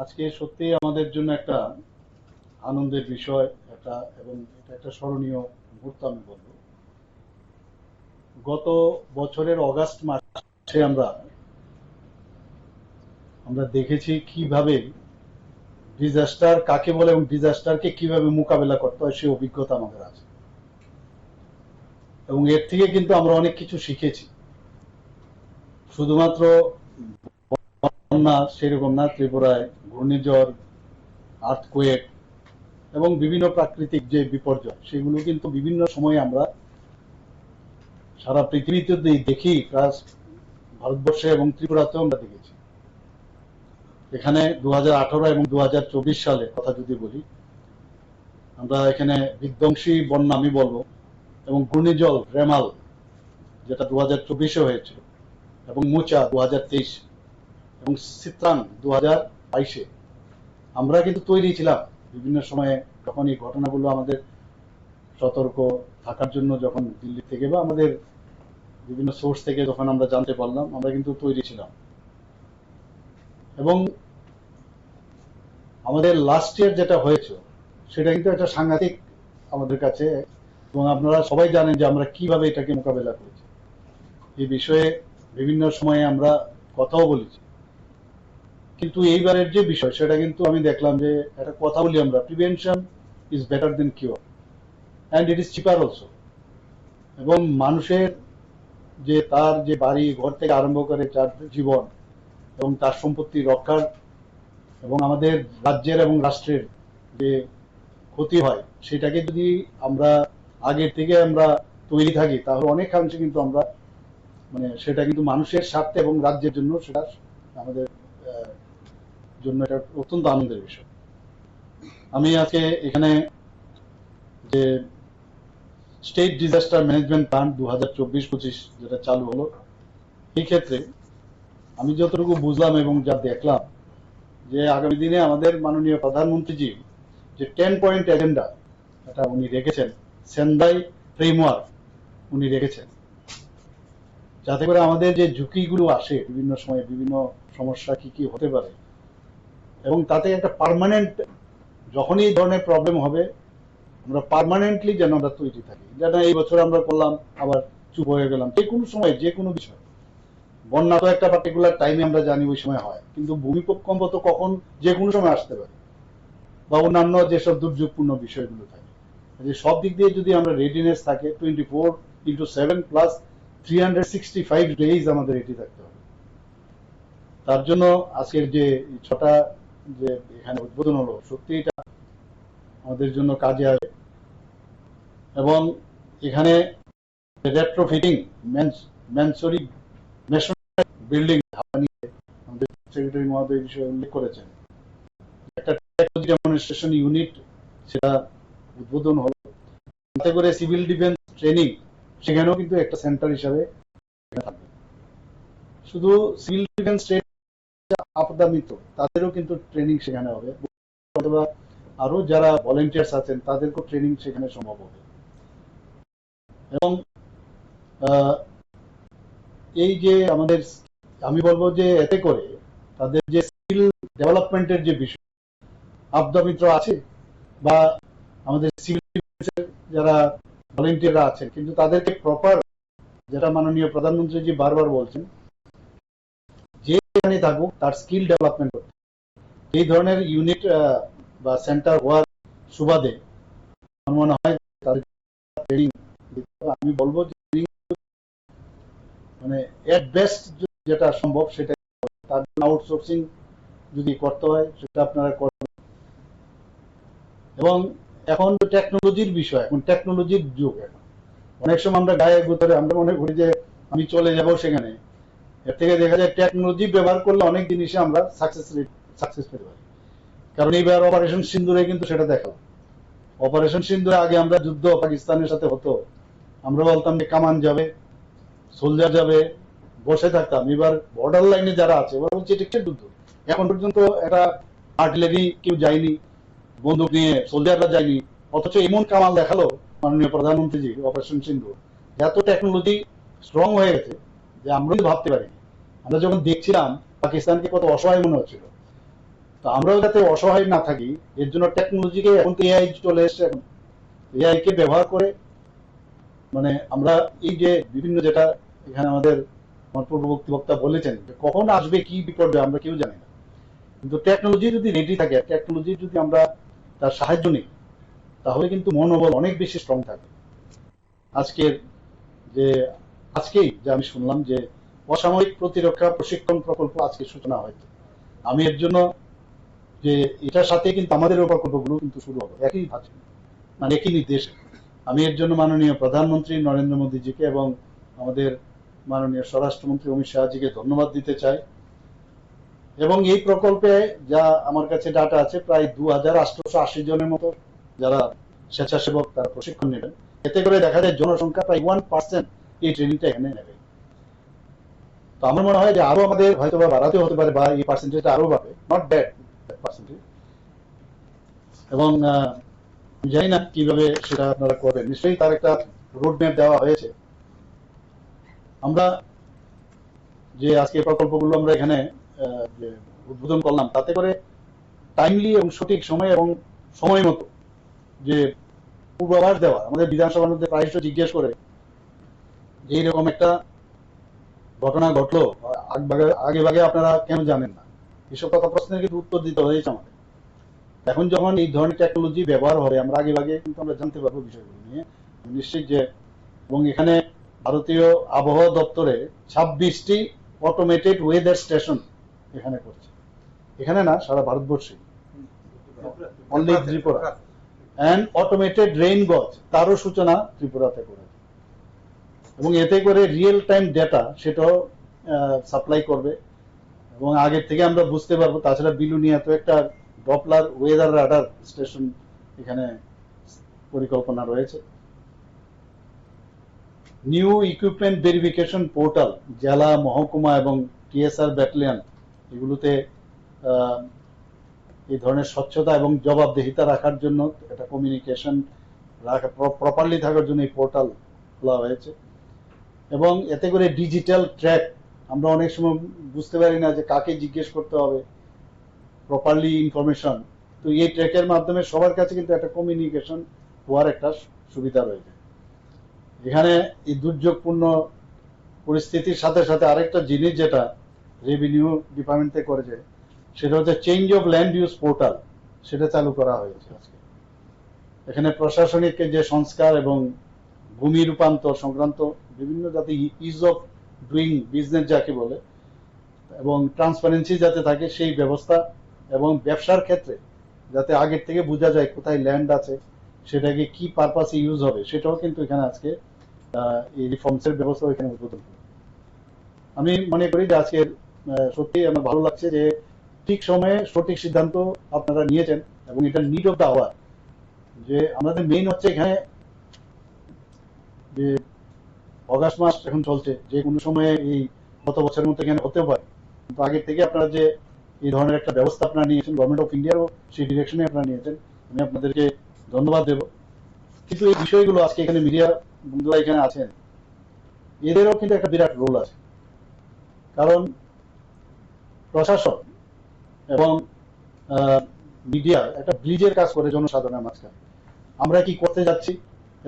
আজকে সত্যি আমাদের জন্য একটা আনন্দের বিষয়, একটা এবং এটা একটা স্মরণীয় মুহূর্ত আমি বলবো। গত বছরের অগাস্ট মাসে আমরা আমরা দেখেছি কিভাবে ডিজাস্টার কাকে বলে এবং ডিজাস্টারকে কিভাবে মোকাবেলা করতে হয়, সেই অভিজ্ঞতা আমাদের আছে। এবং এর থেকে কিন্তু আমরা অনেক কিছু শিখেছি। শুধুমাত্র বন্যা সেরকম না, ত্রিপুরায় ঘূর্ণিঝড়, আর্থকোয়েক এবং বিভিন্ন প্রাকৃতিক যে বিপর্যয়, সেগুলো কিন্তু বিভিন্ন সময়ে আমরা সারা পৃথিবীতে দেখি, প্লাস ভারতবর্ষে এবং ত্রিপুরাতেও আমরা দেখেছি। এখানে 2018 এবং 2024 সালে কথা যদি বলি, আমরা এখানে বিধ্বংসী বন্যা আমি বলবো, এবং ঘূর্ণিঝড় রেমাল যেটা 2024-এ হয়েছিল, এবং মুচা 2023 এবং সিত্রাং 2022-এ আমরা কিন্তু তৈরি ছিলাম। বিভিন্ন সময়ে যখন এই ঘটনাগুলো আমাদের সতর্ক থাকার জন্য, যখন দিল্লি থেকে বা আমাদের বিভিন্ন সোর্স থেকে যখন আমরা জানতে পারলাম, আমরা কিন্তু তৈরি ছিলাম। এবং আমাদের লাস্ট ইয়ার যেটা হয়েছে সেটা কিন্তু একটা সাংঘাতিক আমাদের কাছে, এবং আপনারা সবাই জানেন যে আমরা কিভাবে এটাকে মোকাবেলা করেছি। এই বিষয়ে বিভিন্ন সময়ে আমরা কথাও বলেছি। কিন্তু এইবারের যে বিষয়, সেটা কিন্তু আমি দেখলাম যে একটা কথা বলি আমরা, prevention is better then cure and it is cheaper also. এবং মানুষের যে তার যে বাড়ি ঘর থেকে আরম্ভ করে তার জীবন এবং তার সম্পত্তি রক্ষার, এবং আমাদের রাজ্যের এবং রাষ্ট্রের যে ক্ষতি হয়, সেটাকে যদি আমরা আগের থেকে আমরা তৈরি থাকি, তাহলে অনেকাংশে কিন্তু আমরা সেটা কিন্তু মানুষের স্বার্থে এবং রাজ্যের জন্য সেটা আমাদের জন্য এটা অত্যন্ত আনন্দের বিষয়। আমি আজকে এখানে যে স্টেট ডিজাস্টার ম্যানেজমেন্ট প্ল্যান 2024-25 যেটা চালু হলো, এই ক্ষেত্রে আমি যতটুকু বুঝলাম এবং যা দেখলাম, যে আগামী দিনে আমাদের মাননীয় প্রধানমন্ত্রীজি যে 10 পয়েন্ট এজেন্ডা এটা উনি রেখেছেন, সেন্দাই ফ্রেমওয়ার্ক উনি রেখেছেন, যাতে করে আমাদের যে ঝুঁকিগুলো আসে বিভিন্ন সময়ে, বিভিন্ন সমস্যা কি কি হতে পারে, এবং তাতে একটা পার্মানেন্ট, যখনই এই ধরনের প্রবলেম হবে আমরা পার্মানেন্টলি যেন আমরা তৈরি থাকি। যেন এই বছর আমরা করলাম আবার চুপ হয়ে গেলাম, যে কোনো সময় যে কোনো বিষয়। বন্যা তো একটা পার্টিকুলার টাইমে আমরা জানি ওই সময় হয়, কিন্তু ভূমিকম্প তো কখন যে কোনো সময় আসতে পারে, বা অন্যান্য যেসব দুর্যোগপূর্ণ বিষয়গুলো থাকে। যে সব দিক দিয়ে যদি আমরা রেডিনেস থাকে, 24/7 প্লাস 365 ডেজ আমাদের রেডি থাকতে হবে। তার জন্য আজকের যে ছটা যে এখানে উদ্বোধন হলো, সত্যি এটা আমাদের জন্য কাজে আসবে। এবং এখানে রেট্রোফিটিং ম্যানসরি মেশনারি বিল্ডিং নিয়ে আমাদের সেক্রেটারি মহোদয় বিষয়ে উল্লেখ করেছেন। একটা টেকনোলজি ডেমনস্ট্রেশন ইউনিট সেটা উদ্বোধন হলো, তাতে করে সিভিল ডিফেন্স ট্রেনিং সেখানেও কিন্তু একটা সেন্টার হিসাবে থাকবে। শুধু সিভিল ডিফেন্স আপদা মিত্র তাদেরও কিন্তু ট্রেনিং সেখানে হবে, অথবা আরো যারা ভলেন্টিয়ার্স আছেন তাদেরকেও ট্রেনিং সেখানে সম্ভব হবে। এবং এই যে আমাদের, আমি বলবো যে এতে করে তাদের যে স্কিল ডেভেলপমেন্টের যে বিষয়, আপদা মিত্র আছে বা আমাদের সিভিল ডিফেন্সের যারা ভলেন্টিয়াররা আছেন, কিন্তু তাদেরকে প্রপার, যেটা মাননীয় প্রধানমন্ত্রীজি বারবার বলছেন, যে এখানে থাকুক তার স্কিল ডেভেলপমেন্ট করতে, এই ধরনের ইউনিট বা সেন্টার হওয়ার সুবাদে আমার মনে হয় তাদের ট্রেনিং, আমি বলবো এট বেস্ট যেটা সম্ভব সেটা, তার জন্য আউটসোর্সিং যদি করতে হয় সেটা আপনারা করবেন। এবং এখন টেকনোলজির বিষয়, এখন টেকনোলজির যুগ। এখন অনেক সময় আমরা গায়ে গুতরে আমরা মনে করি যে আমি চলে যাব সেখানে, এর থেকে দেখা যায় টেকনোলজি ব্যবহার করলে অনেক জিনিসে আমরা সাকসেস পেতে পারি। কারণ এইবার অপারেশন সিন্দুরে কিন্তু সেটা দেখাল। অপারেশন সিন্দুরে আগে আমরা যুদ্ধ পাকিস্তানের সাথে হতো, আমরা বলতাম যে কামান যাবে, সোলজার যাবে, বসে থাকতাম। এবার বর্ডার লাইনে যারা আছে ওরা বলছে এটা কিসের যুদ্ধ, এখন পর্যন্ত একটা আর্টিলারি কেউ যায়নি, বন্দুক নিয়ে সোলজাররা যায়নি, অথচ এমন কামাল দেখালো মাননীয় প্রধানমন্ত্রীজি অপারেশন সিন্ধু। এত টেকনোলজি স্ট্রং হয়ে গেছে যে আমরা ভাবতে পারিনি। আমরা যখন দেখছিলাম পাকিস্তানকে কত অসহায় মনে হচ্ছিল, তো আমরাও যাতে অসহায় না থাকি, এর জন্য টেকনোলজিকে, এখন তো এআই চলে এসছে, এখন এআই কে ব্যবহার করে মানে আমরা এই যে বিভিন্ন যেটা এখানে আমাদের আমার পূর্ববর্তী বক্তা বলেছেন যে কখন আসবে কি বিপর্যয় আমরা কেউ জানি না, কিন্তু টেকনোলজি যদি রেডি থাকে, টেকনোলজি যদি আমরা তার সাহায্য নিই, তাহলে কিন্তু মনোবল অনেক বেশি স্ট্রং থাকে। আজকের যে আজকেই যে আমি শুনলাম যে অসামরিক প্রতিরক্ষা প্রশিক্ষণ প্রকল্প আজকে সূচনা হয়েছে, আমি এর জন্য যে এটার সাথে কিন্তু আমাদের প্রকল্পগুলো কিন্তু শুরু হবে একই ধাঁচে, মানে একই নির্দেশে। আমি এর জন্য মাননীয় প্রধানমন্ত্রী নরেন্দ্র মোদীজিকে এবং আমাদের মাননীয় স্বরাষ্ট্রমন্ত্রী অমিত শাহজিকে ধন্যবাদ দিতে চাই। এবং এই প্রকল্পে যা আমার কাছে ডাটা আছে, প্রায় 2880 জনের মতো যারা স্বেচ্ছাসেবক তারা প্রশিক্ষণ নেবেন। এতে করে দেখা যায় জনসংখ্যা প্রায় 1% এই ট্রেনিংটা এখানে নেবে। তো আমার মনে হয় যে আরো আমাদের হয়তো বা বাড়াতে হতে পারে, বা এই পার্সেন্টেজটা আরো বাড়বে, নট ব্যাড পার্সেন্টেজ। এবং জানি না কিভাবে সেটা আপনারা করবেন, নিশ্চয়ই তার একটা রোড ম্যাপ দেওয়া হয়েছে। আমরা যে আজকে প্রকল্পগুলো আমরা এখানে যে উদ্বোধন করলাম, তাতে করে টাইমলি এবং সঠিক সময় এবং সময় মতো যে পূর্বাভাস দেওয়া, আমাদের বিধানসভার মধ্যে প্রায়শই জিজ্ঞেস করে যে এইরকম একটা ঘটনা ঘটলো, আগে ভাগে আপনারা কেন জানেন না, এসব কথা প্রশ্নের কিন্তু উত্তর দিতে হয়েছে আমাদের। এখন যখন এই ধরনের টেকনোলজি ব্যবহার হবে, আমরা আগে ভাগে কিন্তু আমরা জানতে পারবো বিষয়গুলো নিয়ে। নিশ্চিত যে, এবং এখানে ভারতীয় আবহাওয়া দপ্তরে 26টি অটোমেটেড ওয়েদার স্টেশন এখানে করছে, এখানে না সারা ভারতবর্ষে, only Tripura. And automated rain গজ, তারও সূচনা ত্রিপুরাতে করেছে। এবং এতে করে রিয়েল টাইম ডেটা সেটাও সাপ্লাই করবে, এবং আগের থেকে আমরা বুঝতে পারবো। তাছাড়া বিলুনিয়াতে একটা ডপলার ওয়েদার রাডার স্টেশন এখানে পরিকল্পনা রয়েছে। নিউ ইকুইপমেন্ট ভেরিফিকেশন পোর্টাল, জেলা, মহকুমা এবং টিএসআর ব্যাটালিয়ন এগুলোতে এই ধরনের স্বচ্ছতা এবং জবাবদিহিতা রাখার জন্য একটা কমিউনিকেশন প্রপারলি থাকার জন্য এই পোর্টাল খোলা হয়েছে। এবং এতে করে ডিজিটাল ট্র্যাক, আমরা অনেক সময় বুঝতে পারি না যে কাকে জিজ্ঞেস করতে হবে প্রপারলি ইনফরমেশন, তো এই ট্র্যাকের মাধ্যমে সবার কাছে কিন্তু একটা কমিউনিকেশন হওয়ার একটা সুবিধা রয়েছে। এখানে এই দুর্যোগপূর্ণ পরিস্থিতির সাথে সাথে আরেকটা জিনিস যেটা রেভিনিউ ডিপার্টমেন্ট থেকে করেছে, সেটা হচ্ছে change of land use portal, সেটা চালু করা হয়েছে আজকে। এখানে প্রশাসনিক যে সংস্কার এবং ভূমি রূপান্তর সংক্রান্ত বিভিন্ন যাতে ইজ অফ ডুইং বিজনেস যাকে বলে, এবং ট্রান্সপারেন্সি যাতে থাকে সেই ব্যবস্থা, এবং ব্যবসার ক্ষেত্রে যাতে আগের থেকে বোঝা যায় কোথায় ল্যান্ড আছে, সেটাকে কি পারপাসে ইউজ হবে, সেটাও কিন্তু এখানে আজকে এই রিফর্মসের ব্যবস্থা এখানে উদ্বোধন করি। আমি মনে করি যে আজকের সত্যি আমার ভালো লাগছে যে ঠিক সময়ে সঠিক সিদ্ধান্ত আপনারা নিয়েছেন, এবং এটা নিড অফ দা আওয়ার। যে আমাদের মেইন হচ্ছে এখানে যে অগাস্ট মাস এখন চলছে, যে কোনো সময়ে এই গত বছরের মতো এখানে হতেও পারে, কিন্তু আগের থেকে আপনারা যে এই ধরনের একটা ব্যবস্থা আপনারা নিয়েছেন, গভর্নমেন্ট অফ ইন্ডিয়ারও সেই ডিরেকশনে আপনারা নিয়েছেন, আমি আপনাদেরকে ধন্যবাদ দেব। কিন্তু এই বিষয়গুলো আজকে এখানে মিডিয়া বন্ধুরা এখানে আছেন, এদেরও কিন্তু একটা বিরাট রোল আছে। কারণ প্রশাসন এবং মিডিয়া একটা ব্রিজের কাজ করে জনসাধারণের মাঝখানে, আমরা কি করতে যাচ্ছি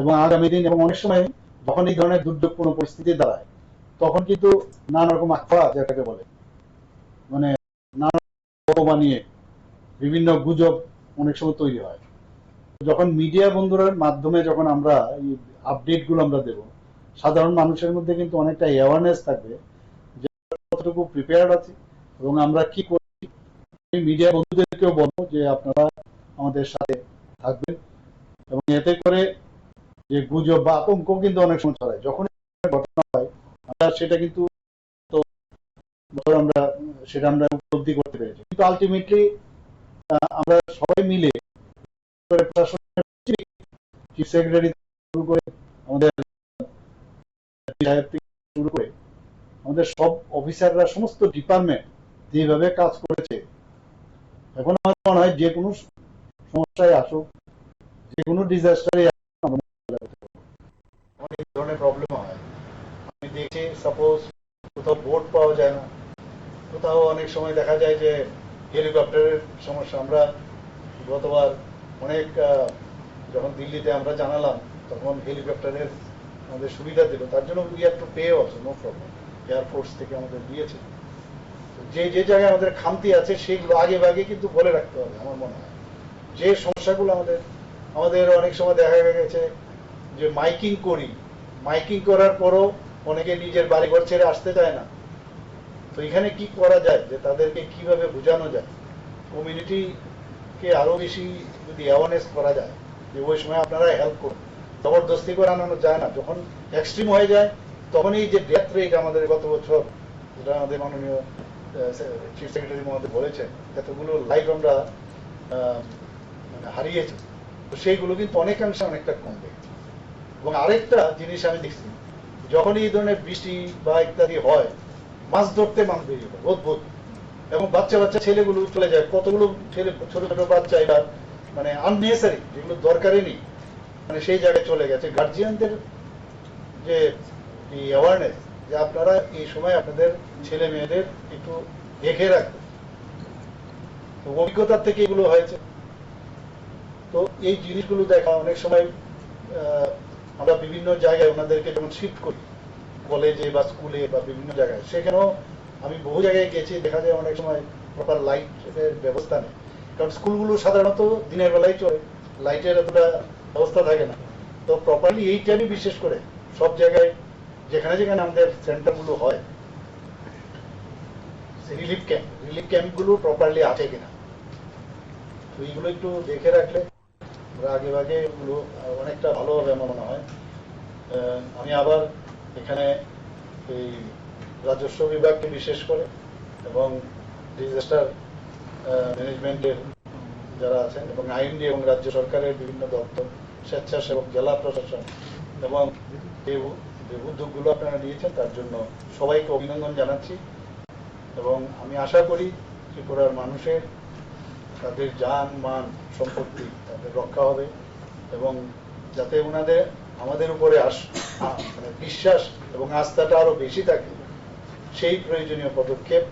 এবং আগামী দিন, এবং অনেক সময় যখন এই ধরনের দুর্যোগপূর্ণ পরিস্থিতি দাঁড়ায়, তখন কিন্তু নানা রকম আখড়া যেটাকে বলে, মানে নানা রকম নিয়ে বিভিন্ন গুজব অনেক সময় তৈরি হয়। যখন মিডিয়া বন্ধুরার মাধ্যমে যখন আমরা এই আপডেট গুলো আমরা দেব, সাধারণ মানুষের মধ্যে কিন্তু অনেকটা অ্যাওয়ারনেস থাকবে যে কতটুকু প্রিপেয়ার্ড আছে এবং আমরা কি করছি। মিডিয়া বন্ধুদেরকেও বলবো যে আপনারা আমাদের সাথে থাকবেন, এবং এতে করে যে গুজব বা আতঙ্ক কিন্তু অনেক সময় ছড়ায়, যখন ঘটনা হয় আমরা সেটা কিন্তু আমরা উপলব্ধি করতে পেরেছি। কিন্তু আলটিমেটলি আমরা সবাই মিলে চিফ সেক্রেটারি শুরু করে আমাদের শুরু করে আমাদের সব অফিসাররা, সমস্ত ডিপার্টমেন্ট যেভাবে কাজ করেছে, এখন আমার মনে হয় যে কোনো সমস্যায় আসুক, যে কোনো ডিজাস্টারে অনেক ধরনের প্রবলেম হয়। আমি দেখছি সাপোজ কোথাও বোট পাওয়া যায় না, কোথাও অনেক সময় দেখা যায় যে হেলিকপ্টারের সমস্যা। আমরা গতবার অনেক যখন দিল্লিতে আমরা জানালাম তখন হেলিকপ্টারের আমাদের সুবিধা দিল, তার জন্য we have to pay also, no problem, air force থেকে আমাদের দিয়েছে। যে যে জায়গায় আমাদের খামতি আছে সেগুলো আগে ভাগে কিন্তু বলে রাখতে হবে। আমার মনে হয় যে সমস্যাগুলো আমাদের আমাদের অনেক সময় দেখা গেছে যে মাইকিং করি, মাইকিং করার পরও অনেকে নিজের বাড়িঘর ছেড়ে আসতে চায় না। তো এখানে কি করা যায় যে তাদেরকে কিভাবে বোঝানো যায়, কমিউনিটিকে আরো বেশি যদি অ্যাওয়ারনেস করা যায় যে ওই সময় আপনারা হেল্প করুন। জবরদস্তি করে আনানো যায় না, যখন এক্সট্রিম হয়ে যায় তখন এই যে ডেথ রেট আমাদের গত বছর, যেটা আমাদের মাননীয় চিফ সেক্রেটারি মহোদয় বলেছেন, এতগুলো লাইফ আমরা মানে হারিয়েছি, তো সেইগুলো কিন্তু অনেকাংশে অনেকটা কমবে। এবং আরেকটা জিনিস আমি দেখছি, যখন এই ধরনের বৃষ্টি বা ইত্যাদি হয় মাছ ধরতে মানুষ বেরিয়ে পড়ে অদ্ভুত, এবং বাচ্চা বাচ্চা ছেলেগুলো চলে যায়, কতগুলো ছেলে ছোট ছোট বাচ্চা এরা মানে আননেসারি, যেগুলো দরকারই নেই, মানে সেই জায়গায় চলে গেছে। গার্জিয়ানদের যে অ্যাওয়ারনেস যে আপনারা এই সময় আপনাদের ছেলে মেয়েদের একটু দেখে রাখবেন, তো অভিজ্ঞতার থেকে এগুলো হয়েছে। তো এই জিনিসগুলো দেখা অনেক সময় আমরা বিভিন্ন জায়গায় ওনাদেরকে যেমন শিফট করি, কলেজে বা স্কুলে বা বিভিন্ন জায়গায়, সেখানেও আমি বহু জায়গায় গেছি, দেখা যায় অনেক সময় প্রপার লাইটের ব্যবস্থা নেই, কারণ স্কুলগুলো সাধারণত দিনের বেলায় চলে, লাইটের এতটা ব্যবস্থা থাকে না। তো প্রপারলি এই টাইমে বিশেষ করে সব জায়গায় যেখানে যেখানে আমাদের সেন্টারগুলো হয়, রিলিফ ক্যাম্পগুলো প্রপারলি আছে কিনা, তো এইগুলো একটু দেখে রাখলে আগে ভাগে এগুলো অনেকটা ভালো হবে আমার মনে হয়। আমি আবার এখানে এই রাজস্ব বিভাগকে বিশেষ করে এবং ডিজাস্টার ম্যানেজমেন্টের যারা আছেন এবং আইনডি এবং রাজ্য সরকারের বিভিন্ন দপ্তর, স্বেচ্ছাসেবক, জেলা প্রশাসন এবং যে উদ্যোগগুলো আপনারা নিয়েছেন তার জন্য সবাইকে অভিনন্দন জানাচ্ছি। এবং আমি আশা করি ত্রিপুরার মানুষের তাদের যান মান সম্পত্তি তাদের রক্ষা হবে, এবং যাতে ওনাদের আমাদের উপরে মানে বিশ্বাস এবং আস্থাটা আরো বেশি থাকে, সেই প্রয়োজনীয় পদক্ষেপ